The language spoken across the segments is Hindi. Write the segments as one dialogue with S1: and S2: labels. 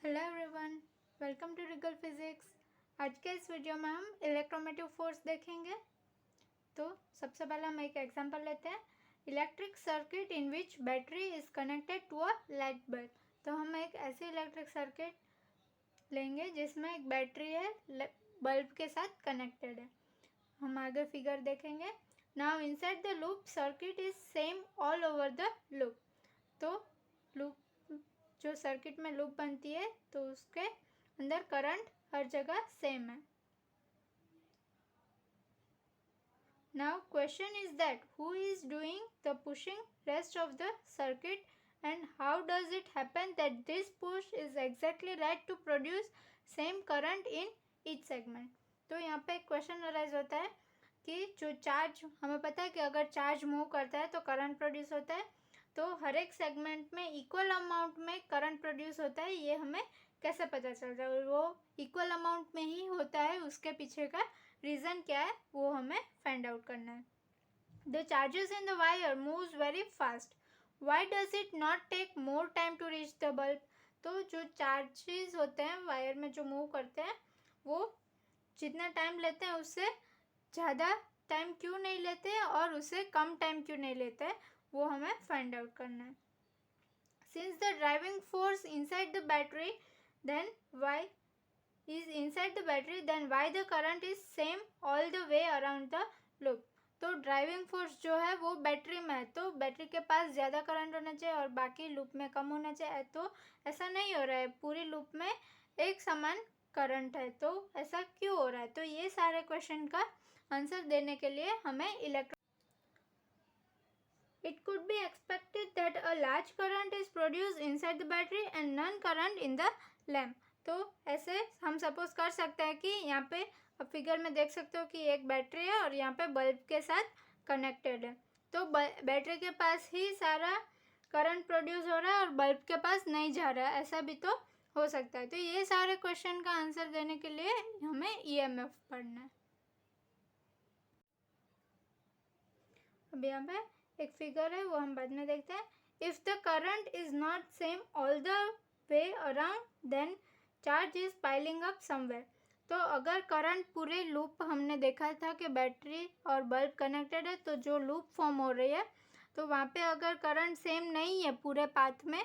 S1: Hello everyone, welcome to Regal Physics. आज के इस वीडियो में हम इलेक्ट्रोमोटिव फोर्स देखेंगे। तो सबसे पहले हम एक एग्जांपल लेते हैं। Electric circuit in which battery is connected to a light bulb. तो हम एक ऐसे इलेक्ट्रिक सर्किट लेंगे जिसमें एक बैटरी है, बल्ब के साथ कनेक्टेड है। हम आगे फिगर देखेंगे। Now inside the loop circuit is same all over the loop. तो लूप जो सर्किट में लूप बनती है तो उसके अंदर करंट हर जगह सेम है। Now question is that who is doing the pushing rest of the circuit and how does it happen that this push is exactly right to produce same current in each segment. तो यहाँ पे एक क्वेश्चन अराइज होता है कि जो चार्ज, हमें पता है कि अगर चार्ज मूव करता है तो करंट प्रोड्यूस होता है, तो हर एक सेगमेंट में इक्वल अमाउंट में करंट प्रोड्यूस होता है। ये हमें कैसे पता चलता है? वो इक्वल अमाउंट में ही होता है, उसके पीछे का रीज़न क्या है वो हमें फाइंड आउट करना है। The charges in the wire moves very fast, why does it not take more time to reach the bulb. तो जो चार्जेस होते हैं वायर में जो मूव करते हैं वो जितना टाइम लेते हैं उससे ज़्यादा टाइम क्यों नहीं लेते हैं और उससे कम टाइम क्यों नहीं लेते हैं, वो हमें फाइंड आउट करना है। Since the driving force inside the battery then why is inside the battery then why the current is same all the way around the loop. तो ड्राइविंग फोर्स जो है वो बैटरी में है, तो बैटरी के पास ज़्यादा करंट होना चाहिए और बाकी लूप में कम होना चाहिए। तो ऐसा नहीं हो रहा है, पूरी लूप में एक समान करंट है, तो ऐसा क्यों हो रहा है? तो ये सारे क्वेश्चन का आंसर देने के लिए हमें It could be expected that a large current is produced inside the battery and none current in the lamp. तो ऐसे हम सपोज कर सकते हैं कि यहाँ पे अब फिगर में देख सकते हो कि एक बैटरी है और यहाँ पे बल्ब के साथ कनेक्टेड है। तो बैटरी के पास ही सारा करंट प्रोड्यूस हो रहा है और बल्ब के पास नहीं जा रहा है, ऐसा भी तो हो सकता है। तो ये सारे क्वेश्चन का आंसर देने के लिए हमें EMF पढ़ना है। अब यहाँ पे एक फिगर है वो हम बाद में देखते हैं। If the current is not same all the way around then charge is piling up somewhere. तो अगर करंट पूरे लूप, हमने देखा था कि बैटरी और बल्ब कनेक्टेड है तो जो लूप फॉर्म हो रही है तो वहाँ पे अगर करंट सेम नहीं है पूरे पाथ में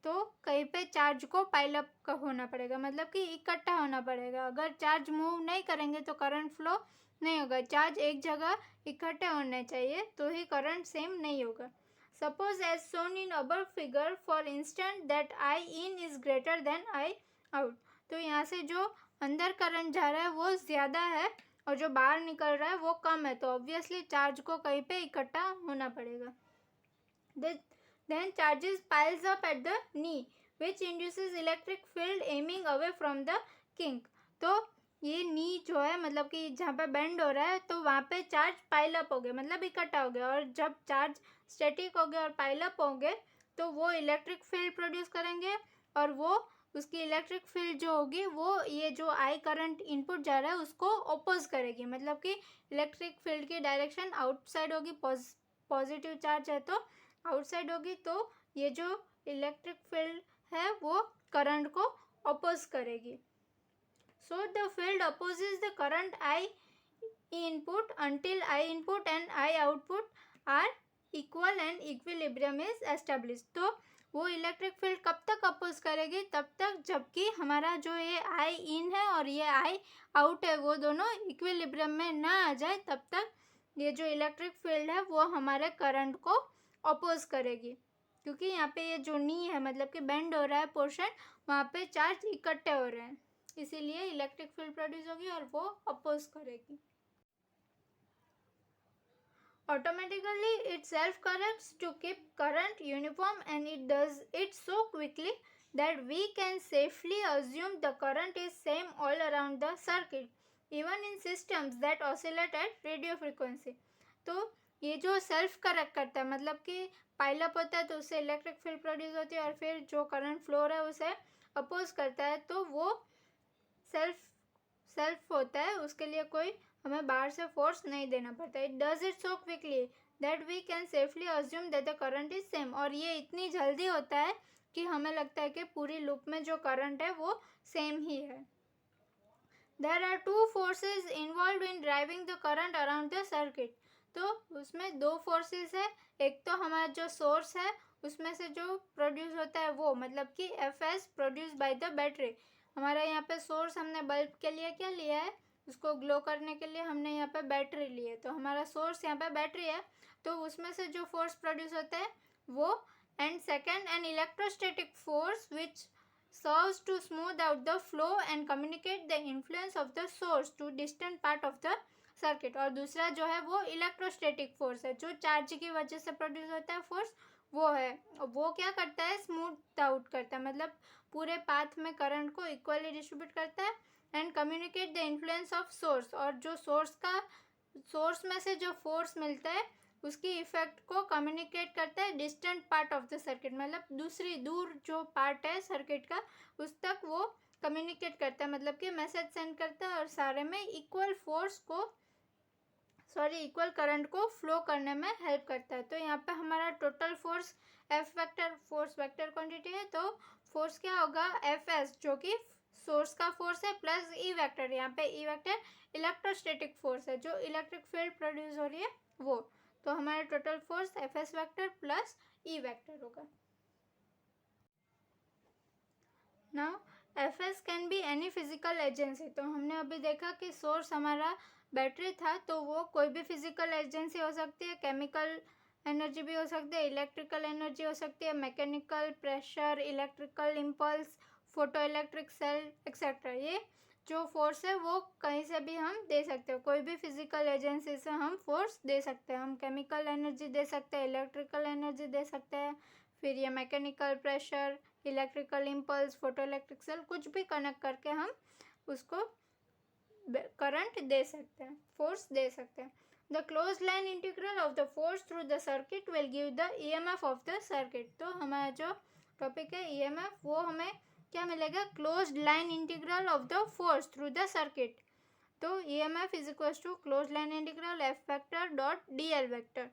S1: तो कहीं पे चार्ज को पाइल अप होना पड़ेगा, मतलब कि इकट्ठा होना पड़ेगा। अगर चार्ज मूव नहीं करेंगे तो करंट फ्लो नहीं होगा। चार्ज एक जगह इकट्ठे होने चाहिए तो ही करंट सेम नहीं होगा। Suppose as shown in our figure for instant that I in is greater than I out. तो यहाँ से जो अंदर करंट जा रहा है वो ज़्यादा है और जो बाहर निकल रहा है वो कम है, तो ऑब्वियसली चार्ज को कहीं पे इकट्ठा होना पड़ेगा। Then charges piles up at the knee which induces electric field aiming away from the kink। तो ये नी जो है, मतलब कि जहाँ पे बेंड हो रहा है तो वहाँ पे चार्ज पाइल अप हो गए, मतलब इकट्ठा हो गया। और जब चार्ज स्टैटिक हो गया और पाइल अप हो गए तो वो इलेक्ट्रिक फील्ड प्रोड्यूस करेंगे और वो उसकी इलेक्ट्रिक फील्ड जो होगी वो ये जो आई करंट इनपुट जा रहा है उसको ओपोज करेगी, मतलब कि इलेक्ट्रिक फील्ड की डायरेक्शन आउटसाइड होगी। पॉजिटिव चार्ज है तो आउटसाइड होगी, तो ये जो इलेक्ट्रिक फील्ड है वो करंट को अपोज करेगी। So the field opposes the current I input until I input and I output are equal and equilibrium is established। तो वो इलेक्ट्रिक फील्ड कब तक अपोज करेगी? तब तक जबकि हमारा जो ये आई इन है और ये आई आउट है वो दोनों इक्विलिब्रियम में ना आ जाए, तब तक ये जो इलेक्ट्रिक फील्ड है वो हमारे करंट को अपोज करेगी। क्योंकि यहाँ पे ये जो नी है, मतलब कि बेंड हो रहा है पोर्शन, वहाँ पे चार्ज इकट्ठे हो रहे हैं, इसीलिए इलेक्ट्रिक फील्ड प्रोड्यूस होगी और वो अपोज करेगी। Automatically it self corrects to keep current uniform and it does it so quickly that we can safely assume the current is same all around the circuit even in systems that oscillate at radio frequency। तो ये जो सेल्फ करेक्ट करता है, मतलब कि पाइल अप होता है तो उससे इलेक्ट्रिक फील्ड प्रोड्यूस होती है और फिर जो करंट फ्लो है उसे अपोज करता है, तो वो सेल्फ होता है, उसके लिए कोई हमें बाहर से फोर्स नहीं देना पड़ता। It does it so quickly that we can safely assume that the current is same. और ये इतनी जल्दी होता है कि हमें लगता है कि पूरी लूप में जो करंट है वो सेम ही है. There are two forces involved in driving the current around the circuit. तो उसमें दो फोर्सेस है. एक तो हमारा जो सोर्स है उसमें से जो प्रोड्यूस होता है वो, मतलब कि Fs produce by the battery. हमारा यहाँ पे सोर्स हमने बल्ब के लिए क्या लिया है, उसको ग्लो करने के लिए हमने यहाँ पे बैटरी ली है. तो हमारा सोर्स यहाँ पे बैटरी है, तो उसमें से जो फोर्स प्रोड्यूस होता है वो. And second, an electrostatic force which serves to smooth out the flow and communicate the influence of the source to distant part of the circuit. और दूसरा जो है वो इलेक्ट्रोस्टैटिक फोर्स है, जो चार्ज की वजह से प्रोड्यूस होता है फोर्स, वो है. वो क्या करता है, स्मूथ आउट करता है, मतलब पूरे पाथ में करंट को इक्वली डिस्ट्रीब्यूट करता है. And communicate the influence of source, और जो सोर्स में से जो फोर्स मिलता है उसकी इफेक्ट को कम्युनिकेट करता है distant part of the circuit, मतलब दूर जो पार्ट है सर्किट का उस तक वो कम्युनिकेट करता है, मतलब कि मैसेज सेंड करता है और सारे में इक्वल करंट को फ्लो करने में हेल्प करता है. तो यहाँ पे हमारा total force F vector, force vector quantity है, तो फोर्स क्या होगा, Fs, जो कि सोर्स का फोर्स है, प्लस ई वेक्टर. यहाँ पे ई वेक्टर इलेक्ट्रोस्टैटिक फोर्स है, जो इलेक्ट्रिक फील्ड प्रोड्यूस हो रही है वो. तो हमारा total force Fs vector plus E vector होगा. Now Fs can be any physical agency. तो हमने अभी देखा कि सोर्स हमारा बैटरी था, तो वो कोई भी फिजिकल एजेंसी हो सकती है. केमिकल एनर्जी भी हो सकती है, इलेक्ट्रिकल एनर्जी हो सकती है, mechanical pressure, electrical impulse, photo electric cell etcetera. ये जो फोर्स है वो कहीं से भी हम दे सकते हो, कोई भी फिजिकल एजेंसी से हम फोर्स दे सकते हैं. हम केमिकल एनर्जी दे सकते हैं, इलेक्ट्रिकल एनर्जी दे सकते हैं, फिर ये mechanical pressure, electrical impulse, photo electric cell, कुछ भी कनेक्ट करके हम उसको करंट दे सकते हैं, फोर्स दे सकते हैं. The close line integral of the force through the circuit will give the EMF of the circuit. तो हमारा जो टॉपिक है EMF, वो हमें क्या मिलेगा, closed line integral of the force through the circuit. तो EMF is equal to close line integral F vector dot DL vector.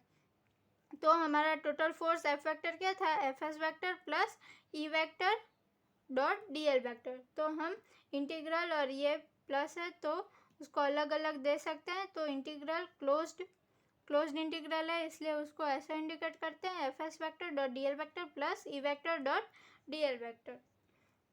S1: तो हमारा टोटल फोर्स F वेक्टर क्या था, Fs vector plus E vector dot DL vector. तो हम इंटीग्रल, और ये प्लस है तो उसको अलग अलग दे सकते हैं. तो इंटीग्रल क्लोज्ड इंटीग्रल है, इसलिए उसको ऐसा इंडिकेट करते हैं, Fs vector dot DL vector plus E vector dot DL vector.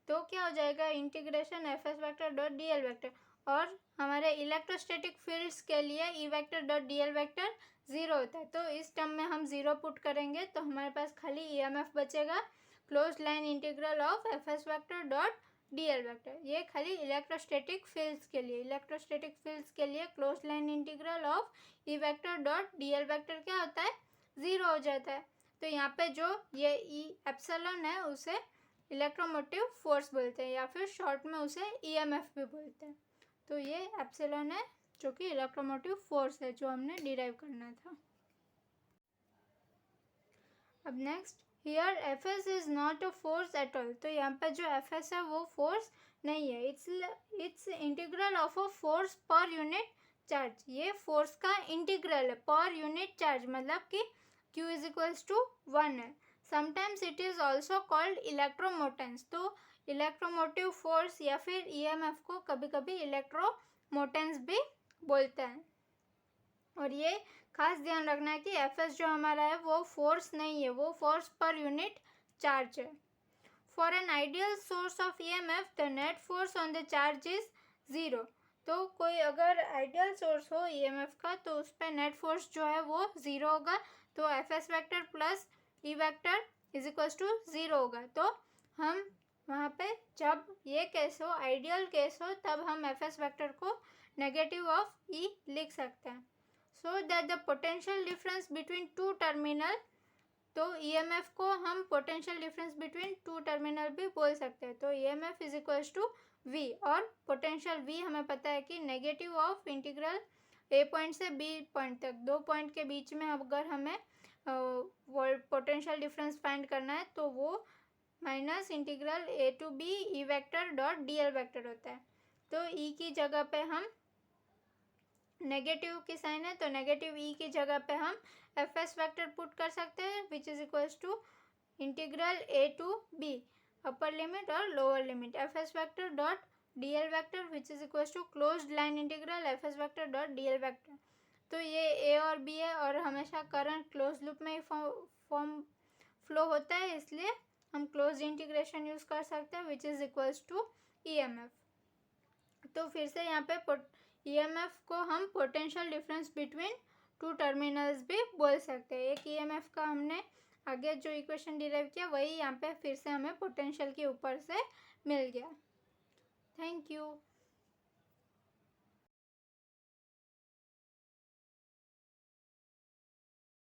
S1: तो क्या हो जाएगा, integration Fs vector dot DL vector. और हमारे इलेक्ट्रोस्टैटिक फील्ड्स के लिए E vector dot DL vector 0 होता है. तो इस टर्म में हम 0 पुट करेंगे तो हमारे पास खाली EMF बचेगा, close line integral of Fs vector dot DL vector. ये खाली इलेक्ट्रोस्टैटिक फील्ड्स के लिए close line integral of E vector dot DL vector क्या होता है, 0 हो जाता है. तो यहाँ पे जो ये E एप्सिलॉन है उसे इलेक्ट्रोमोटिव फोर्स बोलते हैं, या फिर शॉर्ट में उसे EMF भी बोलते हैं. तो ये एप्सिलॉन है जो कि इलेक्ट्रोमोटिव फोर्स है, जो हमने डिराइव करना था. अब next, here Fs is not a force at all. तो यहाँ पे जो Fs है वो फोर्स नहीं है, it's integral of a force per unit charge. ये फोर्स का इंटीग्रल है पर यूनिट चार्ज, मतलब कि Q इज इक्वल्स टू 1 है. Sometimes it is also called electromotance. तो इलेक्ट्रोमोटिव फोर्स या फिर EMF को कभी कभी इलेक्ट्रोमोटेंस भी बोलते हैं. और ये खास ध्यान रखना है कि Fs जो हमारा है वो फोर्स नहीं है, वो फोर्स पर यूनिट चार्ज है. For an ideal source of EMF the net force on the charge is 0. तो कोई अगर आइडियल सोर्स हो EMF का तो उस पर नेट फोर्स जो है वो 0 होगा. तो Fs vector plus E vector is equals to 0 होगा. तो हम वहाँ पे जब ये केस हो, आइडियल केस हो, तब हम Fs वेक्टर को नेगेटिव ऑफ E लिख सकते हैं. So that the potential difference between two terminal, तो EMF को हम potential difference between two terminal भी बोल सकते हैं. तो EMF is equals to V, और पोटेंशियल V हमें पता है कि negative of integral A point से B पॉइंट तक, दो पॉइंट के बीच में अगर हमें पोटेंशियल डिफरेंस फाइंड करना है तो वो minus integral A to B E vector dot DL vector होता है. तो E की जगह पे हम नेगेटिव की साइन है, तो नेगेटिव E की जगह पे हम एफ एस वैक्टर पुट कर सकते हैं which is equals to integral A to B upper limit और lower limit F S vector dot D L vector which is equals to closed line integral F S vector dot D L vector. तो ये ए और बी है और हमेशा करंट क्लोज लूप में ही फॉर्म फ्लो होता है, इसलिए हम क्लोज इंटीग्रेशन यूज़ कर सकते हैं which is equals to E M F. तो फिर से यहाँ पे ई एम एफ को हम potential difference between two terminals भी बोल सकते हैं। एक ई एम एफ का हमने आगे जो इक्वेशन डिराइव किया वही यहाँ पे फिर से हमें पोटेंशियल के ऊपर से मिल गया। Thank you.